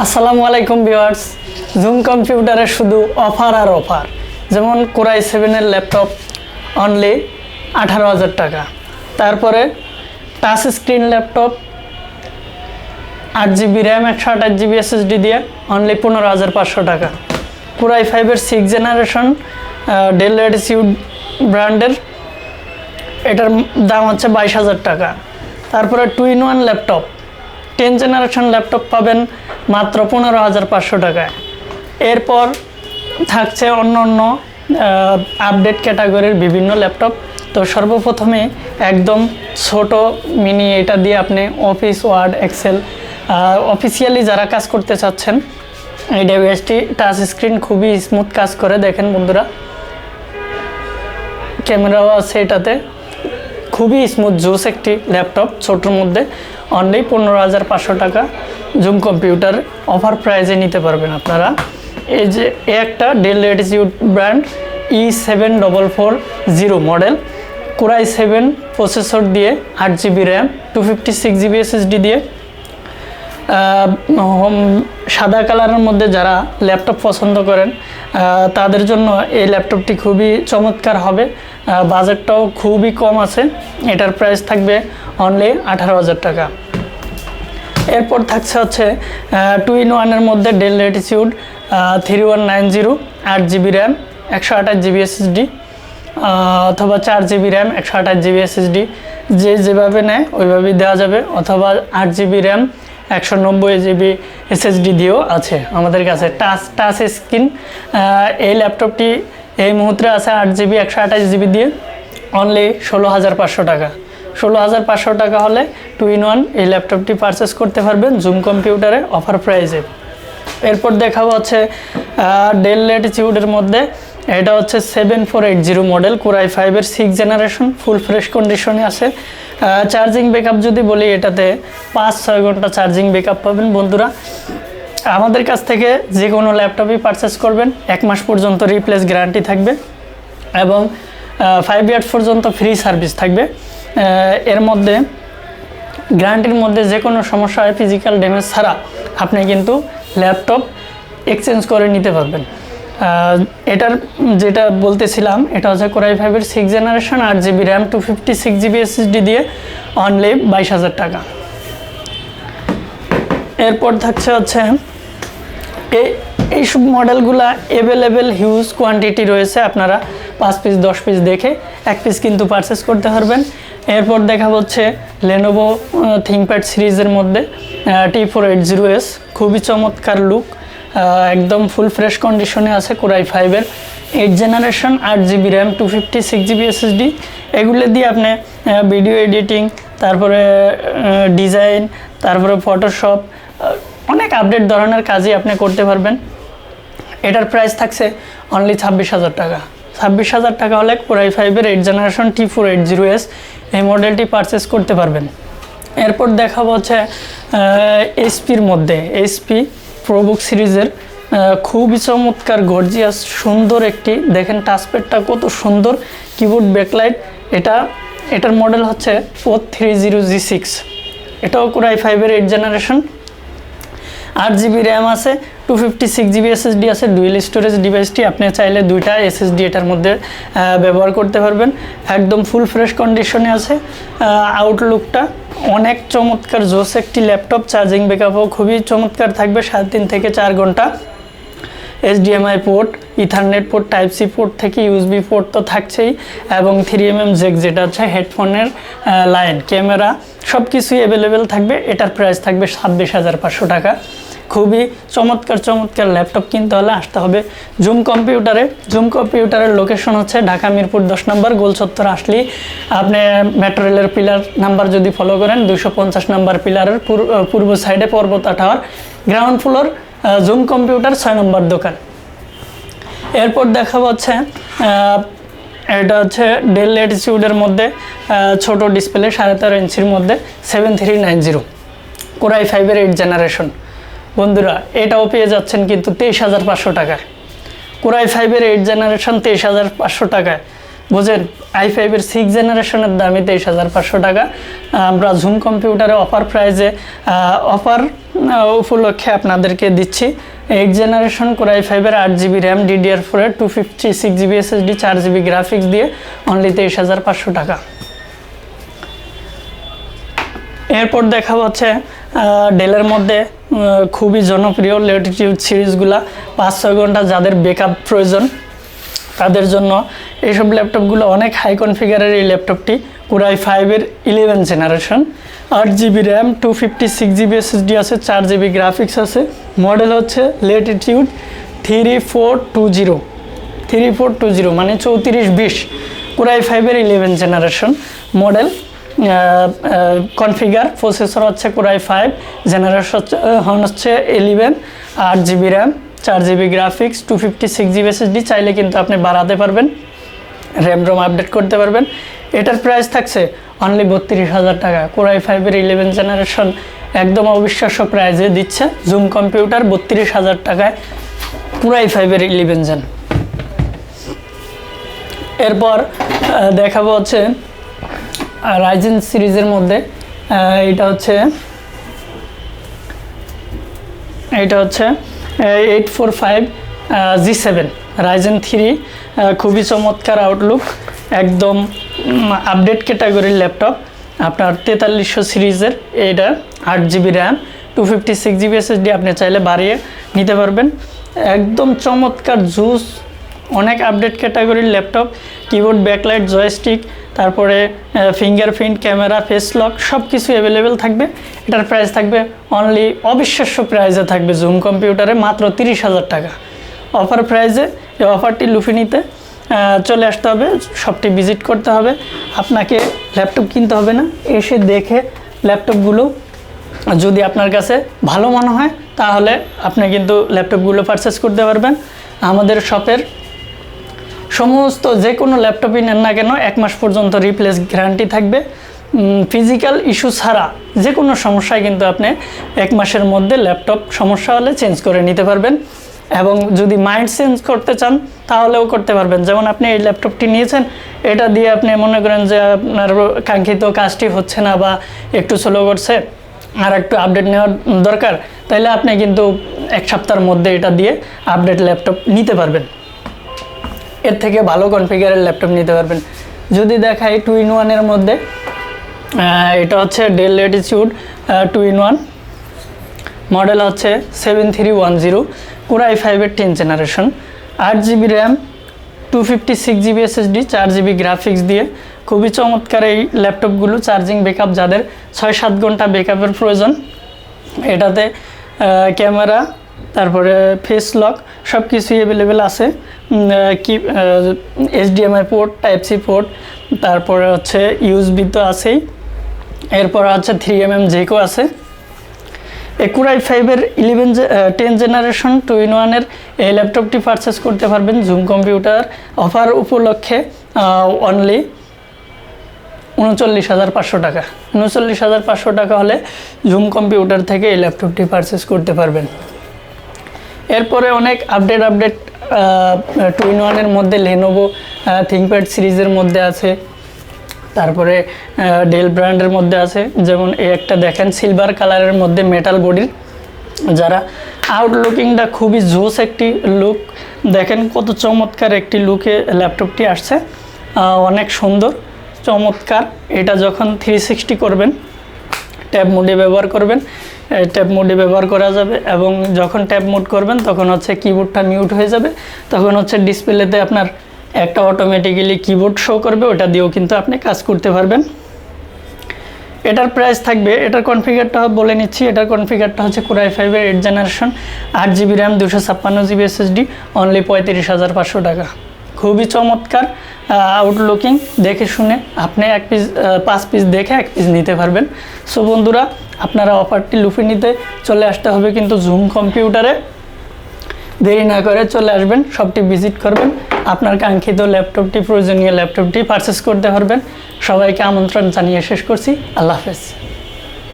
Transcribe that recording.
আসসালামু আলাইকুম viewers. Zoom কম্পিউটারে শুধু অফার আর অফার। যেমন কোরাই 7 এর ল্যাপটপ অনলি 18,000 টাকা। তারপরে touch screen laptop 8GB RAM 128GB SSD দিয়ে অনলি 15,500 টাকা। কোরাই 5 এর 6th জেনারেশন ডেল ল্যাটিটিউড ব্র্যান্ডের এটার দাম হচ্ছে 22,000 টাকা। তারপরে 2-in-1 laptop 10th generation laptop পাবেন মাত্র 15,500 টাকায়। এরপর থাকছে অন্য অন্য আপডেট ক্যাটাগরির বিভিন্ন ল্যাপটপ। তো সর্বপ্রথমে একদম ছোট মিনি এটা দিয়ে আপনি অফিস ওয়ার্ড এক্সেল অফিসিয়ালি যারা কাজ করতে চাচ্ছেন এই ডিভাইসটি টাচ স্ক্রিন খুবই স্মুথ কাজ করে। দেখেন বন্ধুরা, ক্যামেরাও আছে এটাতে, খুবই স্মুথ জোস একটি ল্যাপটপ ছোটোর মধ্যে অনলি 15,500 টাকা জুম কম্পিউটার অফার প্রাইজে নিতে পারবেন আপনারা। এই যে একটা del Latitude brand E7440 model core i 7 processor দিয়ে 8GB র্যাম 256GB SSD দিয়ে সাদা কালারের মধ্যে যারা ল্যাপটপ পছন্দ করেন তাদের জন্য এই ল্যাপটপটি খুবই চমৎকার হবে। বাজেটটাও খুবই কম আছে, এটার প্রাইস থাকবে অনলি 18,000 টাকা। এরপর থাকছে হচ্ছে 2-in-1 মধ্যে del Latitude 3190 8GB RAM 128GB SSD অথবা 4GB র্যাম 128GB SSD যে যেভাবে নেয় ওইভাবেই দেওয়া যাবে, অথবা 8GB র্যাম 190GB SSD দিয়েও আছে আমাদের কাছে। টাচ স্ক্রিন এই ল্যাপটপটি এই মুহূর্তে আছে 8GB 128GB দিয়ে অনলি 16,500 টাকা। 16,500 টাকা হলে 2-in-1 এই ল্যাপটপটি পারচেস করতে পারবেন জুম কম্পিউটারে অফার প্রাইজে। এরপর দেখাবো হচ্ছে ডেল ল্যাটিটিউডের মধ্যে এটা হচ্ছে 7480 মডেল কোরাই 5 এর 6th জেনারেশন ফুল ফ্রেশ কন্ডিশনে আছে। চার্জিং ব্যাকআপ যদি বলি এটাতে 5-6 ঘন্টা চার্জিং ব্যাকআপ পাবেন বন্ধুরা। আমাদের কাছ থেকে যে কোনো ল্যাপটপই পারচেস করবেন 1 মাস পর্যন্ত রিপ্লেস গ্যারান্টি থাকবে এবং 5 ইয়ার্স পর্যন্ত ফ্রি সার্ভিস থাকবে। এর মধ্যে গ্যারান্টির মধ্যে যে কোনো সমস্যা হয় ফিজিক্যাল ড্যামেজ ছাড়া আপনি কিন্তু ল্যাপটপ এক্সচেঞ্জ করে নিতে পারবেন। এটার যেটা বলতেছিলাম এটা হচ্ছে কোরাই 5 এর 6th generation 8GB RAM 256GB SSD দিয়ে অনলি 22,000 টাকা। এরপর থাকছে হচ্ছে এইসব মডেলগুলা অ্যাভেলেবেল হিউজ কোয়ান্টিটি রয়েছে, আপনারা 5 পিস 10 পিস দেখে 1 পিস কিন্তু পারচেস করতে পারবেন। এরপর দেখা হচ্ছে লেনোভো থিংকপ্যাড সিরিজের মধ্যে T480S খুবই চমৎকার লুক, একদম ফুল ফ্রেশ কন্ডিশনে আছে কোরাই 5 এর 8th generation 8GB RAM 256GB SSD। এগুলো দিয়ে আপনি ভিডিও এডিটিং, তারপরে ডিজাইন, তারপরে ফটোশপ অনেক আপডেট ধরনের কাজই আপনি করতে পারবেন। এটার প্রাইস থাকছে অনলি 26,000 টাকা। 26,000 টাকা হলে কোরাই 5 এর 8th জেনারেশন T480S এই মডেলটি পারচেস করতে পারবেন। এরপর দেখাবো হচ্ছে এইচপির মধ্যে এইচপি প্রোবুক সিরিজের খুবই চমৎকার গর্জিয়াস সুন্দর একটি, দেখেন টাচপ্যাডটা কত সুন্দর, কিবোর্ড ব্যাকলাইট। এটার মডেল হচ্ছে 430G6। এটাও কোরাই 5 এর 8th জেনারেশন 8GB র্যাম আছে 256GB SSD আছে। ডুয়েল স্টোরেজ ডিভাইসটি আপনি চাইলে 2টা SSD এটার মধ্যে ব্যবহার করতে পারবেন। একদম ফুল ফ্রেশ কন্ডিশনে আছে। আউটলুকটা অনেক চমৎকার জোস একটি ল্যাপটপ। চার্জিং ব্যাকআপও খুবই চমৎকার থাকবে 3.5 থেকে 4 ঘন্টা। HDMI port, ethernet port, type C port থেকে USB পোর্ট তো থাকছেই এবং 3mm জ্যাক যেটা হচ্ছে হেডফোনের লাইন, ক্যামেরা সব কিছুই অ্যাভেলেবেল থাকবে। এটার প্রাইস থাকবে 26,500 টাকা। খুবই চমৎকার ল্যাপটপ কিনতে হলে আসতে হবে জুম কম্পিউটারে। জুম কম্পিউটারের লোকেশন হচ্ছে ঢাকা মিরপুর 10 নম্বর গোল চত্বর আসলেই আপনি মেট্রো রেলের পিলার নাম্বার যদি ফলো করেন 250 নম্বর পিলারের পূর্ব সাইডে Parbata tower, ground floor, Zoom computer 6 number দোকান। এরপর দেখা হচ্ছে এটা হচ্ছে ডেল ল্যাটিটিউডের মধ্যে ছোট ডিসপ্লে 13.5 ইঞ্চির মধ্যে 7390 কোরাই 5 এর 8th জেনারেশন। বন্ধুরা এটাও পেয়ে যাচ্ছেন কিন্তু 23,500 টাকায়। কোরাই 5 এর 8th জেনারেশন 23,500 টাকায় বুঝেন, i5-এর 6 জেনারেশনের দামই 23,500 টাকা। আমরা জুম কম্পিউটারে অফার প্রাইজে অফার উপলক্ষে আপনাদেরকে দিচ্ছি 8 জেনারেশন কোর i5-এর 8GB র্যাম, DDR4-এর 256GB SSD, 4GB গ্রাফিক্স দিয়ে অনলি 23,500 টাকা। এরপর দেখা হচ্ছে ডেলের মধ্যে খুবই জনপ্রিয় ল্যাটিটিউড সিরিজগুলা 5-6 ঘন্টা যাদের ব্যাকআপ প্রয়োজন তাদের জন্য এইসব ল্যাপটপগুলো অনেক হাই কনফিগারের। এই ল্যাপটপটি কোর i5-এর 11 generation, 8GB RAM, 256GB SSD আছে, 4GB গ্রাফিক্স আছে। মডেল হচ্ছে ল্যাটিটিউড 3420 মানে 3420। কোর i5-এর 11 জেনারেশন মডেল। কনফিগার প্রসেসর হচ্ছে কোর i5, জেনারেশন হচ্ছে 11, 8GB RAM, 4GB graphics, 256GB SSD। চাইলে কিন্তু আপনি বাড়াতে পারবেন, র্যাম রোম আপডেট করতে পারবেন। এটার প্রাইস থাকছে অনলি 32,000 টাকা। কোর i5-এর 11 জেনারেশন একদম অবিশ্বাস্য প্রাইজে দিচ্ছে জুম কম্পিউটার 32,000 টাকায় কোর i5-এর 11 জেন। এরপর দেখাবো হচ্ছে রাইজেন সিরিজের মধ্যে এটা হচ্ছে 845 G7 রাইজেন 3, খুবই চমৎকার আউটলুক, একদম আপডেট ক্যাটাগরির ল্যাপটপ। আপনার 4300 সিরিজের, এটা 8GB র্যাম, 256GB SSD, আপনি চাইলে বাড়িয়ে নিতে পারবেন। একদম চমৎকার জুস, অনেক আপডেট ক্যাটাগরির ল্যাপটপ। কিবোর্ড, ব্যাকলাইট, জয়স্টিক, তারপরে ফিঙ্গারপ্রিন্ট, ক্যামেরা, ফেস লক সব কিছু অ্যাভেলেবেল থাকবে। এটার প্রাইস থাকবে অনলি অবিশ্বাস্য প্রাইসে থাকবে জুম কম্পিউটারে মাত্র 30,000 টাকা অফার প্রাইসে। এই অফারটি লুফে নিতে চলে আসতে হবে, শপটি ভিজিট করতে হবে। আপনাকে ল্যাপটপ কিনতে হবে না, এসে দেখে ল্যাপটপগুলো যদি আপনার কাছে ভালো মনে হয় তাহলে আপনি কিন্তু ল্যাপটপগুলো পারচেস করতে পারবেন। আমাদের শপের সমস্ত যে কোনো ল্যাপটপই নেন না কেন 1 মাস পর্যন্ত রিপ্লেস গ্যারান্টি থাকবে। ফিজিক্যাল ইস্যু ছাড়া যে কোনো সমস্যায় কিন্তু আপনি 1 মাসের মধ্যে ল্যাপটপ সমস্যা হলে চেঞ্জ করে নিতে পারবেন। এবং যদি মাইন্ড চেঞ্জ করতে চান তাহলেও করতে পারবেন। যেমন আপনি এই ল্যাপটপটি নিয়েছেন, এটা দিয়ে আপনি মনে করেন যে আপনার কাঙ্ক্ষিত কাজটি হচ্ছে না বা একটু স্লো করছে, আর একটু আপডেট নেওয়ার দরকার, তাহলে আপনি কিন্তু 1 সপ্তাহের মধ্যে এটা দিয়ে আপডেট ল্যাপটপ নিতে পারবেন, এর থেকে ভালো কনফিগারের ল্যাপটপ নিতে পারবেন। যদি দেখাই 2-in-1-এর মধ্যে, এটা হচ্ছে ডেল ল্যাটিটিউড 2-in-1, মডেল হচ্ছে 7310, কোর i5-এর 10 generation, 8GB RAM, 256GB SSD, 4GB graphics দিয়ে খুবই চমৎকার এই ল্যাপটপগুলো। চার্জিং ব্যাকআপ যাদের 6-7 ঘন্টা ব্যাকআপের প্রয়োজন, এটাতে ক্যামেরা, তারপরে ফেস লক সব কিছুই অ্যাভেলেবেল আছে। HDMI পোর্ট, টাইপ-সি পোর্ট, তারপরে হচ্ছে USB তো আছেই, এরপর হচ্ছে 3mm জ্যাকও আছে। কোর i5-এর 10 জেনারেশন 2-in-1-এর এই ল্যাপটপটি পারচেস করতে পারবেন জুম কম্পিউটার অফার উপলক্ষে অনলি 39,500 টাকা। 39,500 টাকা হলে জুম কম্পিউটার থেকে এই ল্যাপটপটি পারচেস করতে পারবেন। এরপরে অনেক আপডেট 2-in-1-এর মধ্যে লেনোভো থিংকপ্যাড সিরিজের মধ্যে আছে, তারপরে ডেল ব্র্যান্ডের মধ্যে আছে। যেমন এই একটা দেখেন সিলভার কালারের মধ্যে মেটাল বডির, যারা আউটলুকিংটা খুবই জোস একটি লুক, দেখেন কত চমৎকার একটি লুকে ল্যাপটপটি আসছে, অনেক সুন্দর চমৎকার। এটা যখন 360 করবেন, ট্যাব মোডে ব্যবহার করবেন, ট্যাব মোডে ব্যবহার করা যাবে। এবং যখন ট্যাব মোড করবেন তখন হচ্ছে কিবোর্ডটা মিউট হয়ে যাবে, তখন হচ্ছে ডিসপ্লেতে আপনার একটা অটোমেটিক্যালি কিবোর্ড শো করবে, ওটা দিয়েও কিন্তু আপনি কাজ করতে পারবেন। এটার প্রাইস থাকবে, এটার কনফিগারটা বলে নিচ্ছি। এটার কনফিগারটা হচ্ছে কোর i5-এর 8 generation, 8GB RAM, 256GB SSD, only 35,500 টাকা। খুবই চমৎকার আউটলুকিং, দেখে শুনে আপনি 5 পিস দেখে 1 পিস নিতে পারবেন। সো বন্ধুরা, আপনারা অফারটি লুফে নিতে চলে আসতে হবে কিন্তু জুম কম্পিউটারে, দেরি না করে চলে আসবেন, শপটি ভিজিট করবেন, আপনার কাঙ্ক্ষিত ল্যাপটপটি, প্রয়োজনীয় ল্যাপটপটি পারচেস করতে পারবেন। সবাইকে আমন্ত্রণ জানিয়ে শেষ করছি। আল্লাহ হাফেজ।